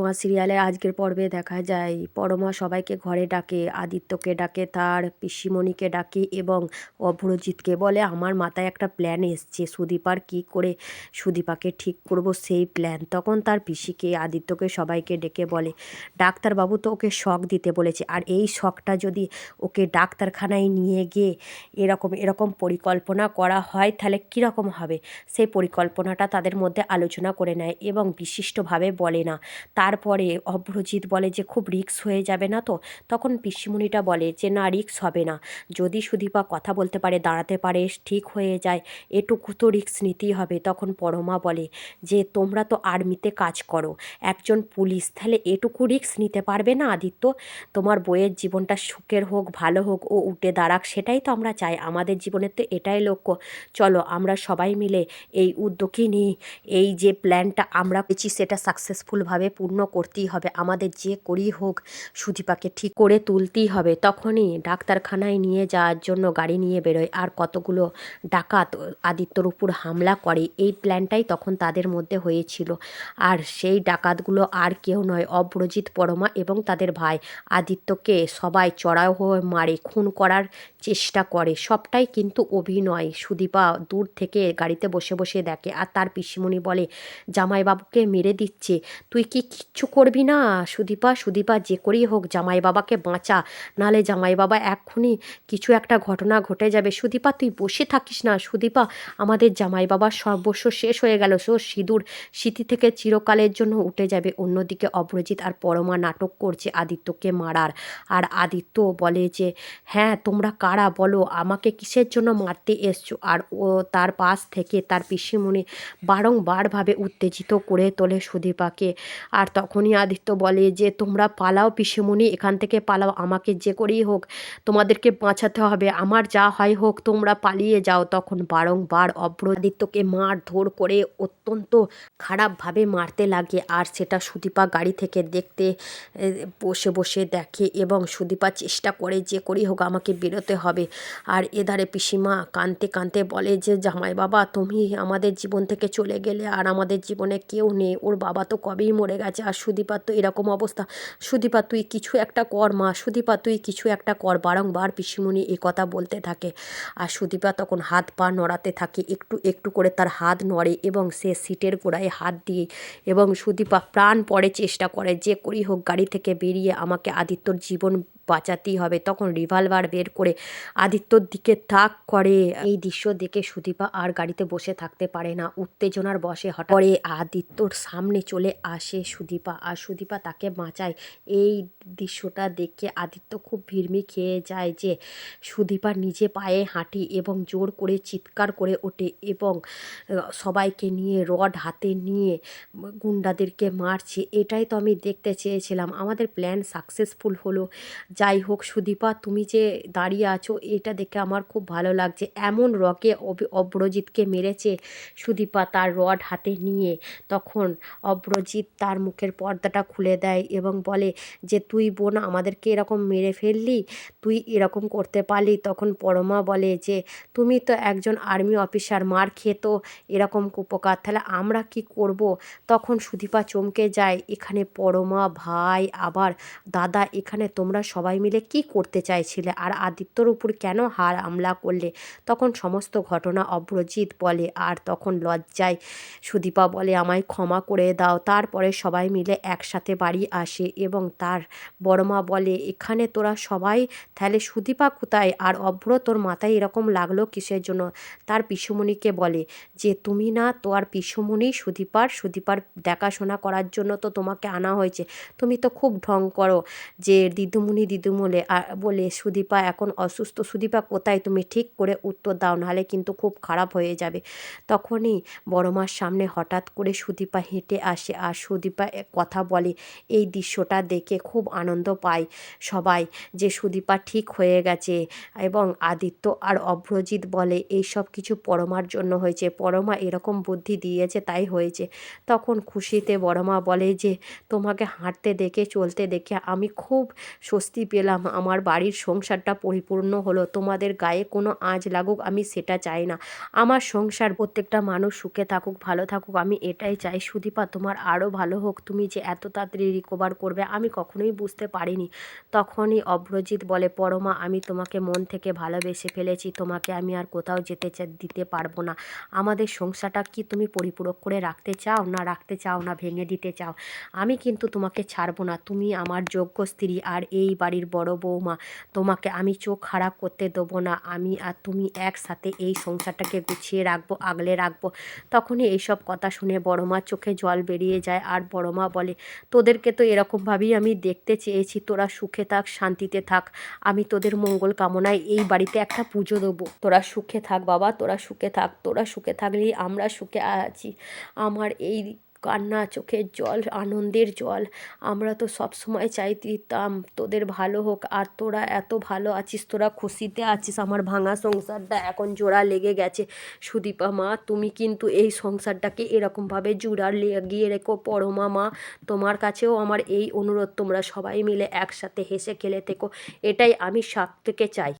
মা সিরিয়ালের আজকের পর্বে দেখা যায় পরমা সবাইকে ঘরে ডাকে, আদিত্যকে ডাকে, তার পিসিমণিকে ডাকে এবং অভ্রজিৎকে বলে আমার মাথায় একটা প্ল্যান এসছে, সুদীপার কি করে সুদীপাকে ঠিক করব সেই প্ল্যান। তখন তার পিসিকে আদিত্যকে সবাইকে ডেকে বলে ডাক্তারবাবু তো ওকে শক দিতে বলেছে, আর এই শকটা যদি ওকে ডাক্তারখানায় নিয়ে গিয়ে এরকম এরকম পরিকল্পনা করা হয় তাহলে কীরকম হবে। সেই পরিকল্পনাটা তাদের মধ্যে আলোচনা করে নেয় এবং বিশিষ্টভাবে বলে না। তারপরে অভ্রজিৎ বলে যে খুব রিস্ক হয়ে যাবে না তো? তখন পিসিমণিটা বলে যে না, রিস্ক হবে না, যদি সুদীপা কথা বলতে পারে, দাঁড়াতে পারে, ঠিক হয়ে যায়, এটুকু তো রিস্ক নিতেই হবে। তখন পরমা বলে যে তোমরা তো আর্মিতে কাজ করো, একজন পুলিশ, তাহলে এটুকু রিস্ক নিতে পারবে না আদিত্য? তোমার বইয়ের জীবনটা সুখের হোক, ভালো হোক, ও উঠে দাঁড়াক, সেটাই তো আমরা চাই। আমাদের জীবনের তো এটাই লক্ষ্য। চলো আমরা সবাই মিলে এই উদ্যোগই নিই, এই যে প্ল্যানটা আমরা পেয়েছি সেটা সাকসেসফুলভাবে পূর্ণ করতেই হবে। আমাদের যে করেই হোক সুদীপাকে ঠিক করে তুলতেই হবে। তখনই ডাক্তারখানায় নিয়ে যাওয়ার জন্য গাড়ি নিয়ে বেরোয়, আর কতগুলো ডাকাত আদিত্যর উপর হামলা করে। এই প্ল্যানটাই তখন তাদের মধ্যে হয়েছিল। আর সেই ডাকাতগুলো আর কেউ নয়, অভ্রজিৎ, পরমা এবং তাদের ভাই আদিত্যকে সবাই চড়াও হয়ে মারে, খুন করার চেষ্টা করে। সবটাই কিন্তু অভিনয়। সুদীপা দূর থেকে গাড়িতে বসে বসে দেখে, আর তার পিসিমণি বলে জামাইবাবুকে মেরে দিচ্ছে, তুই কি কিচ্ছু করবি না সুদীপা? সুদীপা যে করেই হোক জামাইবাবাকে বাঁচা, নাহলে জামাইবাবা এক্ষুনি কিছু একটা ঘটনা ঘটে যাবে। সুদীপা তুই বসে থাকিস না, সুদীপা আমাদের জামাইবাবার সর্বস্ব শেষ হয়ে গেল, সিঁদুর স্মৃতি থেকে চিরকালের জন্য উঠে যাবে। অন্যদিকে অভ্রজিৎ আর পরমা নাটক করছে আদিত্যকে মারার। আর আদিত্য বলে যে হ্যাঁ তোমরা কারা বলো, আমাকে কিসের জন্য মারতে এসছো? আর ও তার পাশ থেকে তার পিসিমণি বারংবারভাবে উত্তেজিত করে তোলে সুদীপাকে। আর তখনই আদিত্য বলে যে তোমরা পালাও পিসিমণি, এখান থেকে পালাও, আমাকে যে করেই হোক তোমাদেরকে বাঁচাতে হবে, আমার যা হয় হোক, তোমরা পালিয়ে যাও। তখন বারংবার আদিত্যকে মারধর করে অত্যন্ত খারাপভাবে মারতে লাগে, আর সেটা সুদীপা গাড়ি থেকে দেখতে বসে বসে দেখে এবং সুদীপা চেষ্টা করে যে করেই হোক আমাকে বেরোতে হবে। আর এধারে পিসিমা কাঁদতে কাঁদতে বলে যে জামাই বাবা তুমি আমাদের জীবন থেকে চলে গেলে, আর আমাদের জীবনে কেউ নেই, ওর বাবা তো কবেই মরে গেছে, আর সুদীপার তো এরকম অবস্থা, সুদীপা তুই কিছু একটা কর মা, সুদীপা তুই কিছু একটা কর। বারংবার পিসিমণি এই কথা বলতে থাকে। আর সুদীপা তখন হাত পা নড়াতে থাকে, একটু একটু করে তার হাত নড়ে এবং সে সিটের গোড়ায় হাত দিয়ে এবং সুদীপা প্রাণপণে চেষ্টা করে যে করেই হোক গাড়ি থেকে বেরিয়ে আমাকে আদিত্যর জীবন বাঁচাতেই হবে। তখন রিভলভার বের করে আদিত্যর দিকে তাক করে। এই দৃশ্য দেখে সুদীপা আর গাড়িতে বসে থাকতে পারে না, উত্তেজনার বশে হঠাৎ করে আদিত্যর সামনে চলে আসে সুদীপা, আর সুদীপা তাকে বাঁচায়। এই দৃশ্যটা দেখে আদিত্য খুব ভিড়মি খেয়ে যায় যে সুদীপা নিজে পায়ে হাঁটি এবং জোর করে চিৎকার করে ওঠে এবং সবাইকে নিয়ে রড হাতে নিয়ে গুন্ডাদেরকে মারছে। এটাই তো আমি দেখতে চেয়েছিলাম, আমাদের প্ল্যান সাকসেসফুল হলো। যাই হোক সুদীপা তুমি যে দাঁড়িয়ে আছো এটা দেখে আমার খুব ভালো লাগছে। এমন রকে অভ্রজিৎকে মেরেছে সুদীপা তার রড হাতে নিয়ে। তখন অভ্রজিৎ তার মুখের পর্দাটা খুলে দেয় এবং বলে যে তুই বোন আমাদেরকে এরকম মেরে ফেললি, তুই এরকম করতে পারলি? তখন পরমা বলে যে তুমি তো একজন আর্মি অফিসার, মার খেয়ে তো এরকম কুপকার, তাহলে আমরা কি করব? তখন সুদীপা চমকে যায়, এখানে পরমা, ভাই, আবার দাদা, এখানে তোমরা সবাই মিলে কি করতে চাইছিলে, আর আদিত্যর উপর কেন হামলা করলে? তখন সমস্ত ঘটনা অভ্রজিৎ বলে, আর তখন লজ্জায় সুদীপা বলে আমায় ক্ষমা করে দাও। তারপরে সবাই মিলে একসাথে বাড়ি আসে এবং তার বড়মা বলে এখানে তোরা সবাই, তাহলে সুদীপা কোথায়, আর অভ্র তোর মাথায় এরকম লাগলো কিসের জন্য? তার পিসুমণিকে বলে যে তুমি না তো আর পিসুমণি সুদীপার দেখাশোনা করার জন্য তো তোমাকে আনা হয়েছে, তুমি তো খুব ঢং করো যে দিদিমণি দিদিমণি বলে সুদীপা এখন অসুস্থ, সুদীপা কোথায়, তুমি ঠিক করে উত্তর দাও, নাহলে কিন্তু খুব খারাপ হয়ে যাবে। তখনই বড়মার সামনে হঠাৎ করে সুদীপা হেঁটে আসে, আর সুদীপা কথা বলে। এই দৃশ্যটা দেখে খুব আনন্দ পায় সবাই যে সুদীপা ঠিক হয়ে গেছে। এবং আদিত্য আর অভ্রজিৎ বলে এই সব কিছু পরমার জন্য হয়েছে, পরমা এরকম বুদ্ধি দিয়েছে তাই হয়েছে। তখন খুশিতে বড়মা বলে যে তোমাকে হাঁটতে দেখে, চলতে দেখে আমি খুব স্বস্তি পেলাম, আমার বাড়ির সংসারটা পরিপূর্ণ হলো। তোমাদের গায়ে কোনো আঁচ লাগুক আমি সেটা চাই না। আমার সংসার প্রত্যেকটা মানুষ সুখে থাকুক, ভালো থাকুক, আমি এটাই চাই। সুদীপা, তোমার আরও ভালো হোক। তুমি যে এত তাড়াতাড়ি রিকভার করবে আমি কখনোই বুঝতে পারিনি। তখনই অভ্রজিৎ বলে, পরমা, আমি তোমাকে মন থেকে ভালোবেসে ফেলেছি। তোমাকে আমি আর কোথাও দিতে পারবো না। আমাদের সংসারটা কি তুমি পরিপূরক করে রাখতে চাও, না রাখতে চাও না ভেঙে দিতে চাও? আমি কিন্তু তোমাকে ছাড়বো না। তুমি আমার যোগ্য স্ত্রী আর এই বাড়ির বড় বৌমা। তোমাকে আমি চোখ খারাপ করতে দেবো না। আমি আর তুমি একসাথে এই সংসারটাকে গুছিয়ে রাখবো, আগলে রাখবো। তখনই এইসব কথা শুনে বড় মার চোখে জল বেরিয়ে যায়। আর বড় মা বলে, তোদেরকে তো এরকমভাবেই আমি দেখতে চেয়েছি। তোরা সুখে থাক, শান্তিতে থাক। আমি তোদের মঙ্গল কামনায় এই বাড়িতে একটা পুজো দেবো। তোরা সুখে থাক বাবা, তোরা সুখে থাক। তোরা সুখে থাকলেই আমরা সুখে আছি। আমার এই কান্না, চোখের জল, আনন্দের জল। আমরা তো সব সময় চাইতাম তোদের ভালো হোক, আর তোরা এত ভালো আছিস, তোরা খুশিতে আছিস। আমার ভাঙা সংসারটা এখন জোড়া লেগে গেছে। সুদীপা মা, তুমি কিন্তু এই সংসারটাকে এরকমভাবে জোড়া লাগিয়ে রেখো। পরমা মা, তোমার কাছেও আমার এই অনুরোধ, তোমরা সবাই মিলে একসাথে হেসে খেলে থেকো। এটাই আমি সব থেকে চাই।